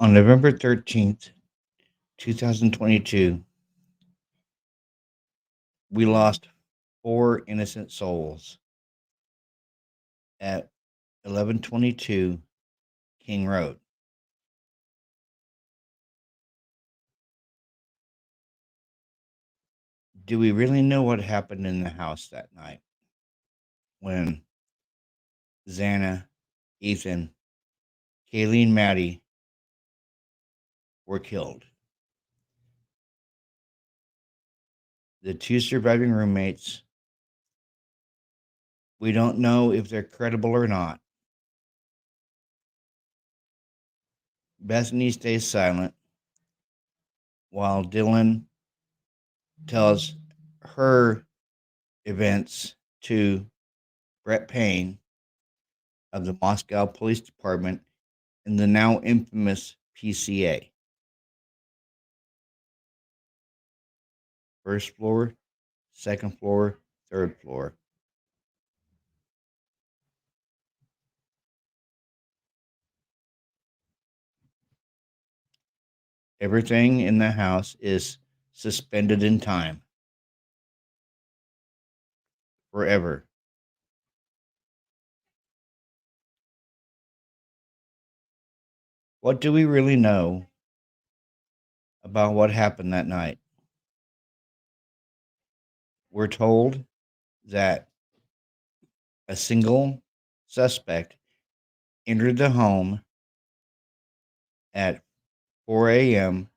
On November 13th, 2022, we lost four innocent souls at 1122 King Road. Do we really know what happened in the house that night when Xana, Ethan, Kaylee, and Maddie were killed? The two surviving roommates, we don't know if they're credible or not. Bethany stays silent while Dylan tells her events to Brett Payne of the Moscow Police Department and the now infamous PCA. First floor, second floor, third floor. Everything in the house is suspended in time forever. What do we really know about what happened that night? We're told that a single suspect entered the home at 4 a.m.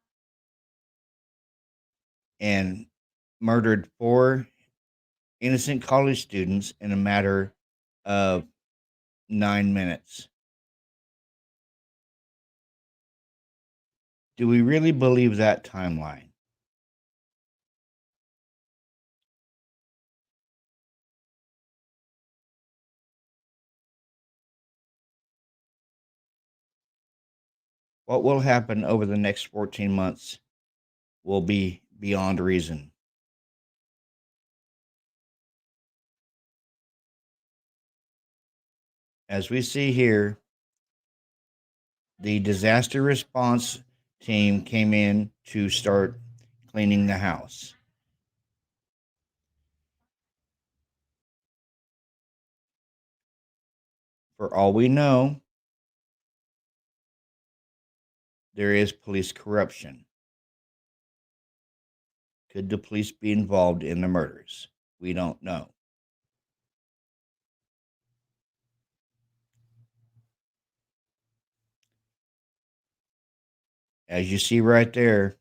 and murdered four innocent college students in a matter of 9 minutes. Do we really believe that timeline? What will happen over the next 14 months will be beyond reason. As we see here, the disaster response team came in to start cleaning the house. For all we know, there is police corruption. Could the police be involved in the murders? We don't know. As you see right there,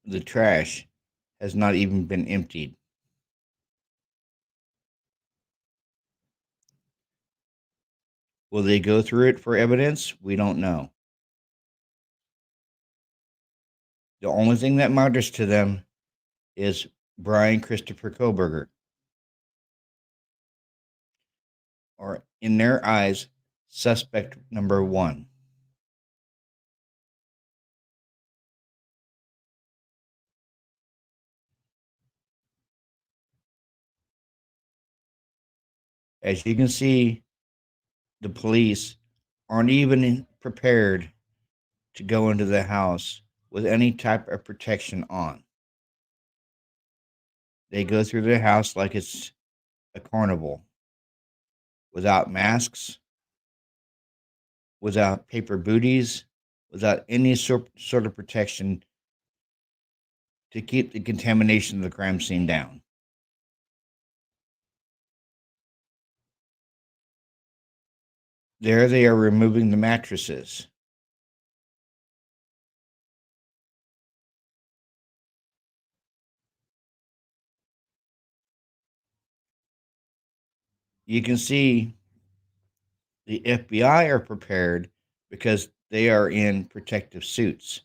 the trash has not even been emptied. Will they go through it for evidence? We don't know. The only thing that matters to them is Brian Christopher Koberger, or in their eyes, suspect number one. As you can see, the police aren't even prepared to go into the house with any type of protection on. They go through the house like it's a carnival, without masks, without paper booties, without any sort of protection to keep the contamination of the crime scene down. There they are removing the mattresses. You can see the FBI are prepared because they are in protective suits.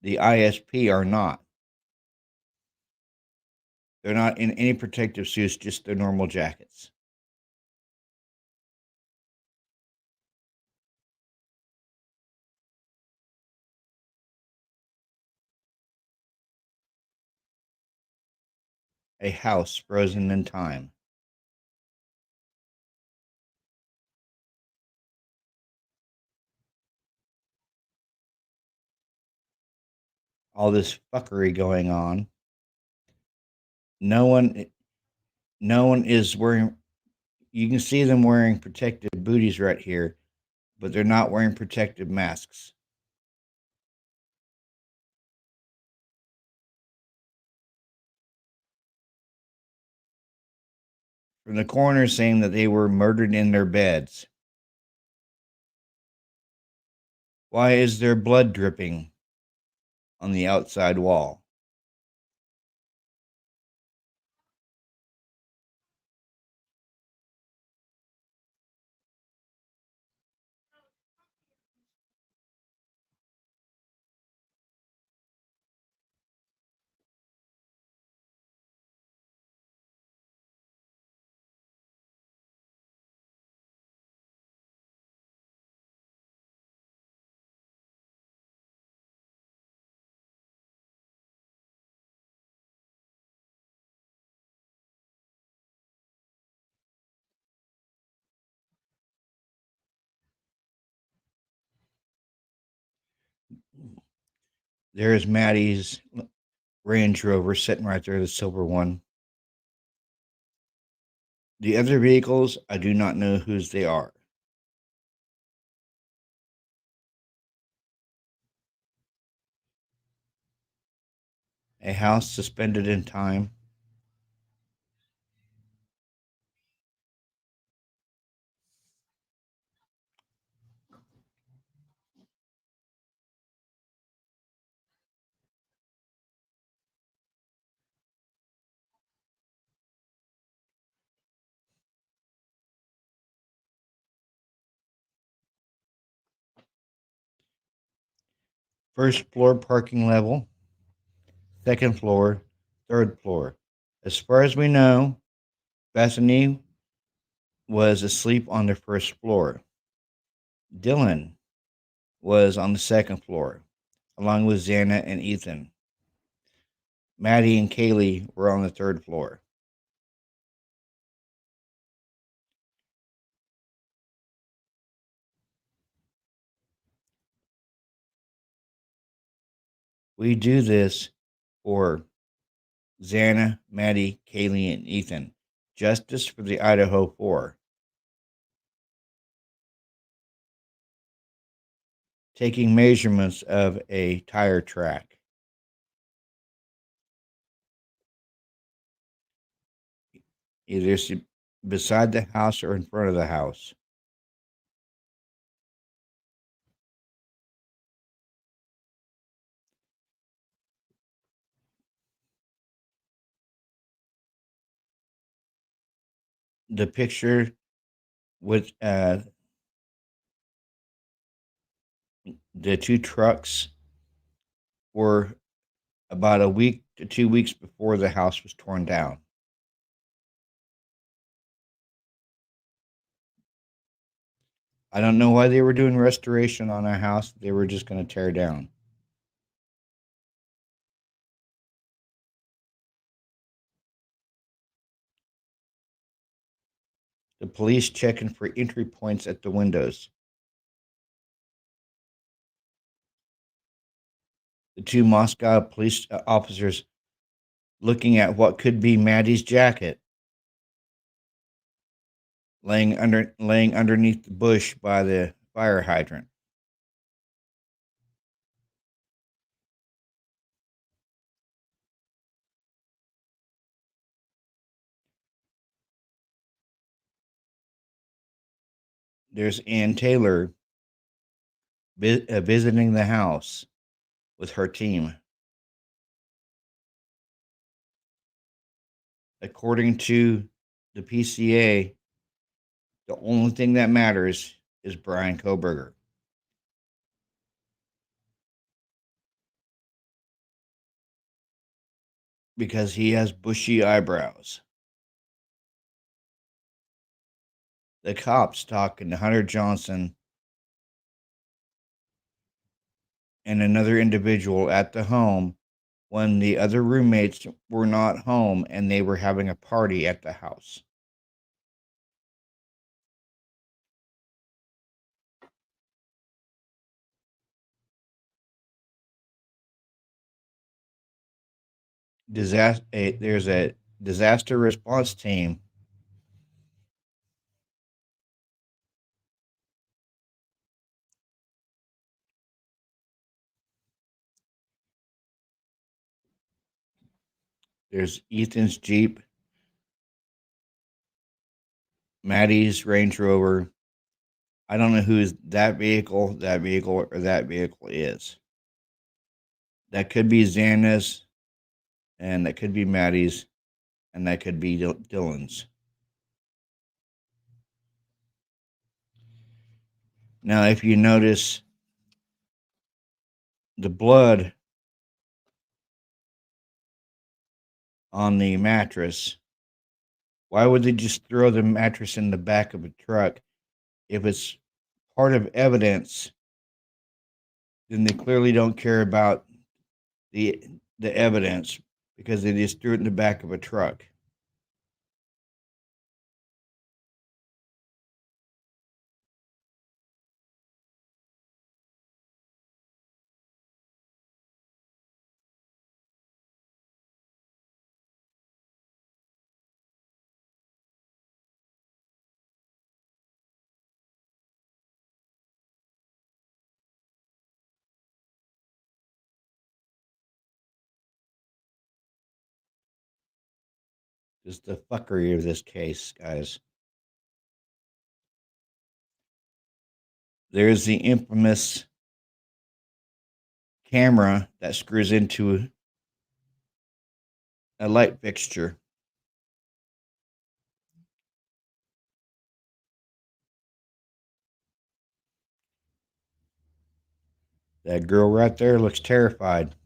The ISP are not. They're not in any protective suits, just their normal jackets. A house frozen in time. all this fuckery going on. No one, no one is wearing. You can see them wearing protective booties right here, but they're not wearing protective masks. From the coroner saying that they were murdered in their beds. Why is there blood dripping on the outside wall? There's Maddie's Range Rover sitting right there, the silver one. The other vehicles, I do not know whose they are. A house suspended in time. First floor parking level, second floor, third floor. As far as we know, Bethany was asleep on the first floor. Dylan was on the second floor, along with Xana and Ethan. Maddie and Kaylee were on the third floor. We do this for Xana, Maddie, Kaylee, and Ethan. Justice for the Idaho 4. Taking measurements of a tire track. Either beside the house or in front of the house. The picture with the two trucks were about a week to 2 weeks before the house was torn down. I don't know why they were doing restoration on a house they were just going to tear down. The police checking for entry points at the windows. The two Moscow police officers looking at what could be Maddie's jacket laying underneath the bush by the fire hydrant. There's Ann Taylor visiting the house with her team. According to the PCA, the only thing that matters is Brian Koberger. Because he has bushy eyebrows. The cops talking to Hunter Johnson and another individual at the home when the other roommates were not home and they were having a party at the house. there's a disaster response team. There's Ethan's Jeep, Maddie's Range Rover. I don't know who that vehicle, or that vehicle is. That could be Xana's, and that could be Maddie's, and that could be Dylan's. Now, if you notice the blood on the mattress, why would they just throw the mattress in the back of a truck? If it's part of evidence, then they clearly don't care about the the evidence because they just threw it in the back of a truck. Just the fuckery of this case, guys. There's the infamous camera that screws into a light fixture. That girl right there looks terrified.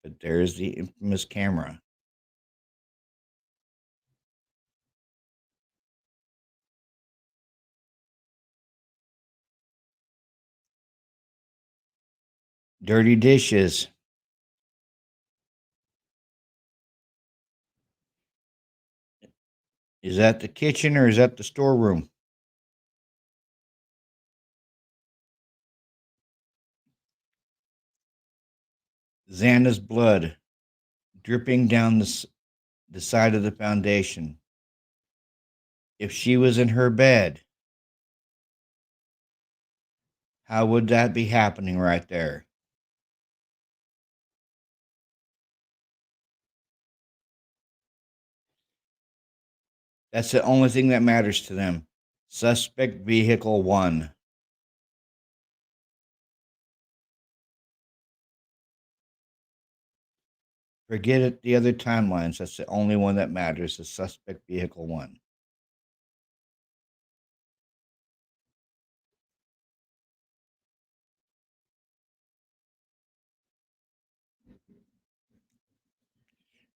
But there's the infamous camera. Dirty dishes. Is that the kitchen or is that the storeroom? Xana's blood dripping down the side of the foundation. If she was in her bed, how would that be happening right there? That's the only thing that matters to them. Suspect vehicle 1. Forget it, the other timelines. That's the only one that matters. Is suspect vehicle 1.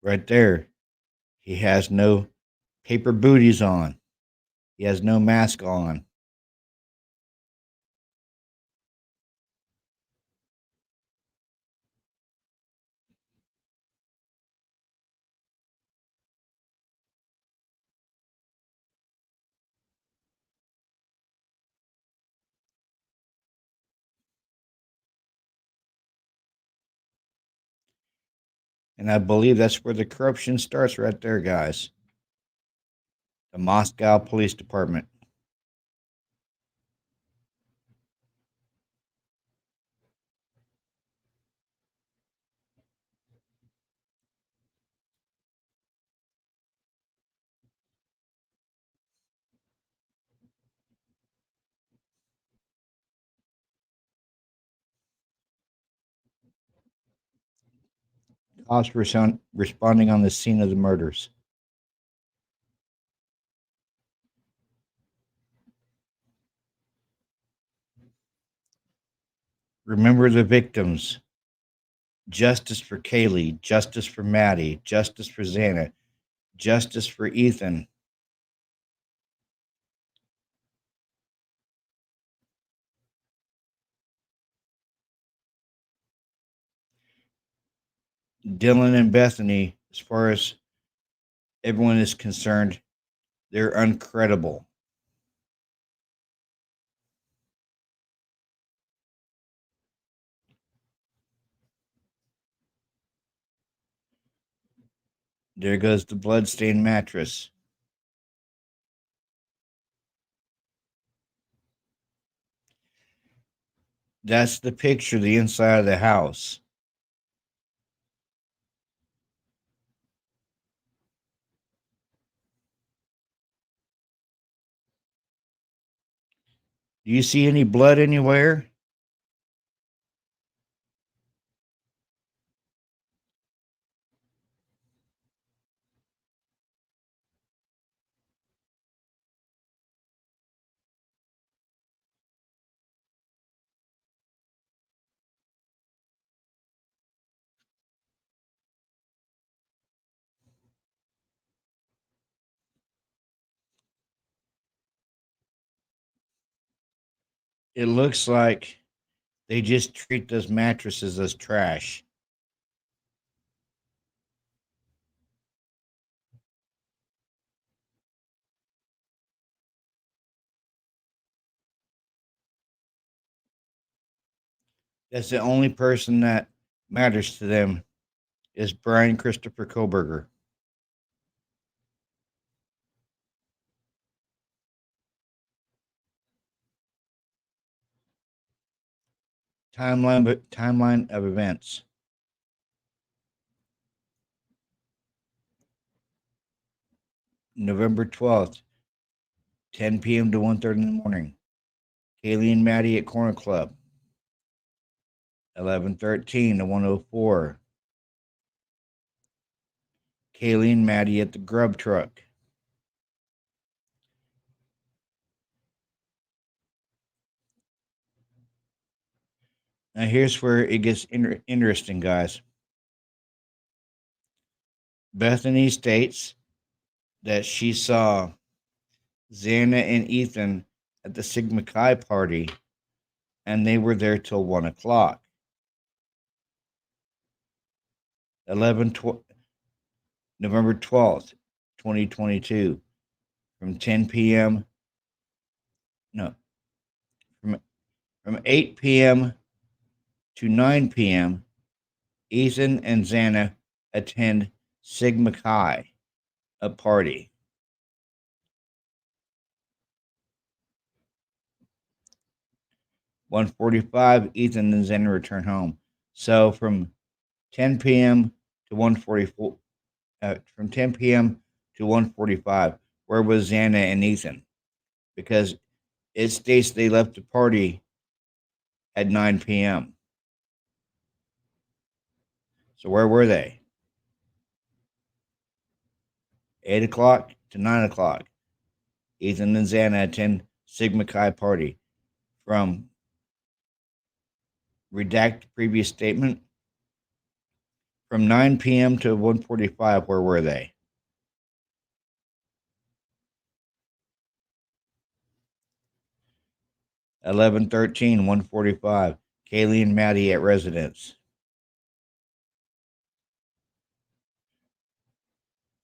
Right there. He has no paper booties on. He has no mask on. And I believe that's where the corruption starts right there, guys. The Moscow Police Department. Cops responding on the scene of the murders. Remember the victims. Justice for Kaylee. Justice for Maddie. Justice for Xana. Justice for Ethan. Dylan and Bethany, as far as everyone is concerned, they're uncredible. There goes the bloodstained mattress. That's the picture of the inside of the house. Do you see any blood anywhere? It looks like they just treat those mattresses as trash. That's the only person that matters to them is Brian Christopher Koberger. Timeline of events. November 12th, 10 p.m. to 1:30 in the morning. Kaylee and Maddie at Corner Club. 11:13 to 1:04. Kaylee and Maddie at the Grub Truck. Now here's where it gets interesting, guys. Bethany states that she saw Xana and Ethan at the Sigma Chi party, and they were there till 1 o'clock. November 12th, 2022, from 10 p.m. No, from 8 p.m. to 9 p.m. Ethan and Xana attend Sigma Chi, a party. 1:45, Ethan and Xana return home. So from 10 p.m. to 1:44, from 10 p.m. to 1:45, where was Xana and Ethan? Because it states they left the party at 9 p.m. So where were they? 8 o'clock to 9 o'clock. Ethan and Xana attend Sigma Chi party. From redact previous statement. From 9 p.m. to 1:45, where were they? Eleven 13, 1:45. Kaylee and Maddie at residence.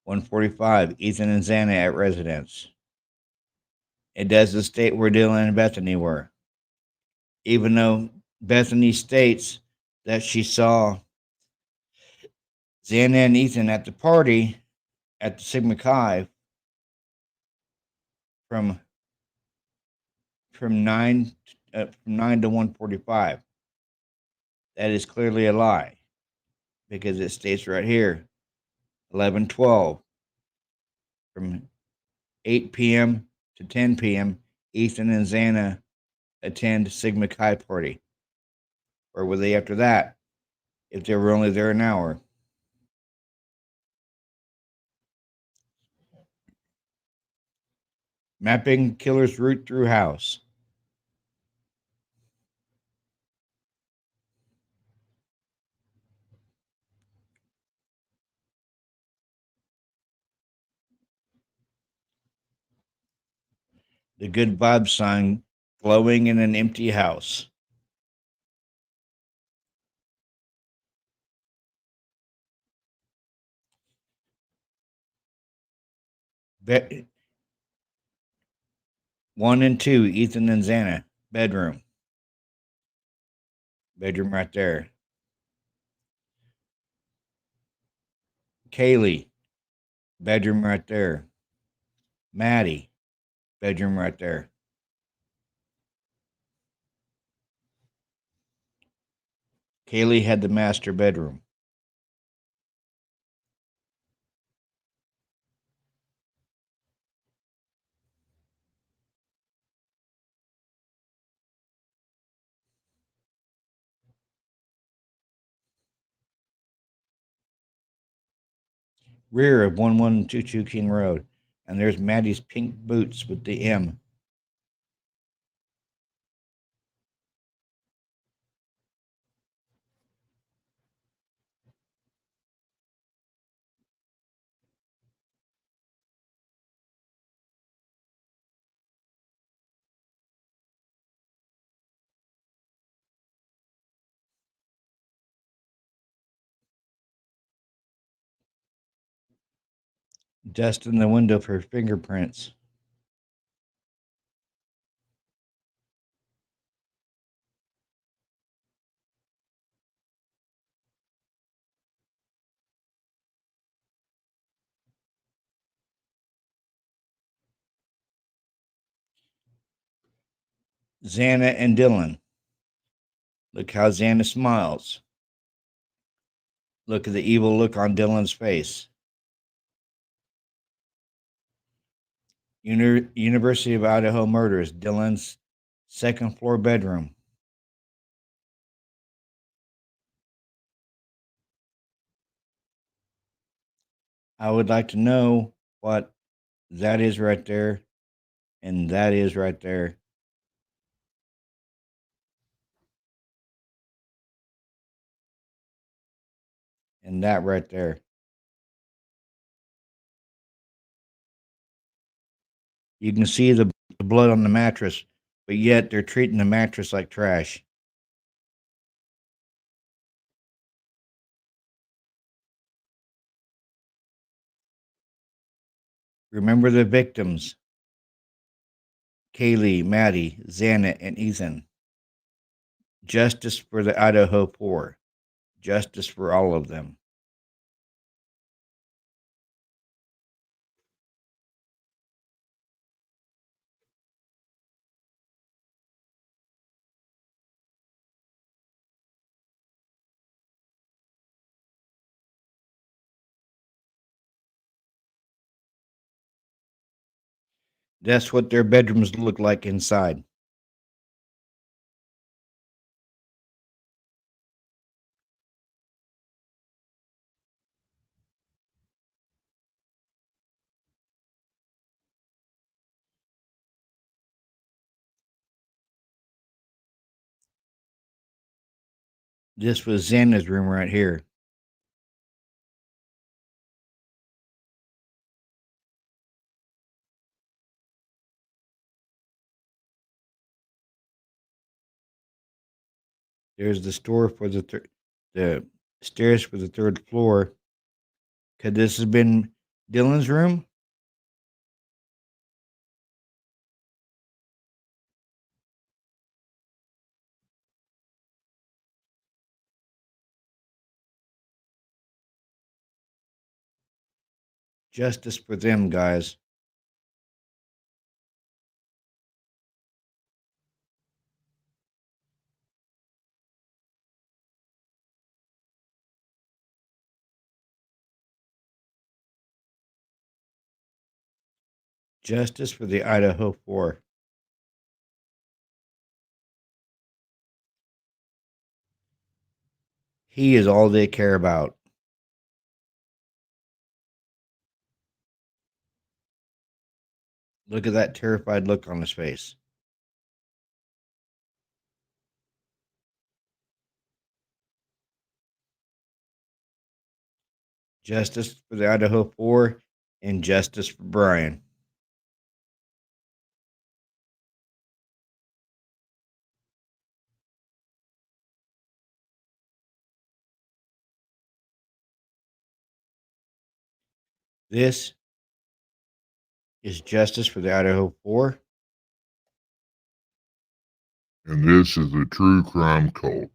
1:45. Ethan and Xana at residence. It doesn't state where Dylan and Bethany were, even though Bethany states that she saw Xana and Ethan at the party at the Sigma Chi from from 9 to 1:45. That is clearly a lie because it states right here 11:12 from 8 p.m. to 10 p.m. Ethan and Xana attend Sigma Chi party. Or were they after that if they were only there an hour? Mapping killer's route through house. The good vibe sign glowing in an empty house. Be- 1 and 2, Ethan and Xana, bedroom. Bedroom right there. Kaylee, Bedroom right there. Maddie. Bedroom right there. Kaylee had the master bedroom. Rear of 1122 King Road. And there's Maddie's pink boots with the M. Dust in the window for fingerprints. Xana and Dylan. Look how Xana smiles. Look at the evil look on Dylan's face. University of Idaho murders. Dylan's second floor bedroom. I would like to know what that is right there, and that is right there, and that right there. You can see the blood on the mattress, but yet they're treating the mattress like trash. Remember the victims: Kaylee, Maddie, Xana, and Ethan. Justice for the Idaho poor. Justice for all of them. That's what their bedrooms look like inside. This was Xana's room right here. There's the store for the stairs for the third floor. Could this have been Dylan's room? Justice for them, guys. Justice for the Idaho Four. He is all they care about. Look at that terrified look on his face. Justice for the Idaho Four and justice for Brian. This is justice for the Idaho Four. And this is the True Crime Cult.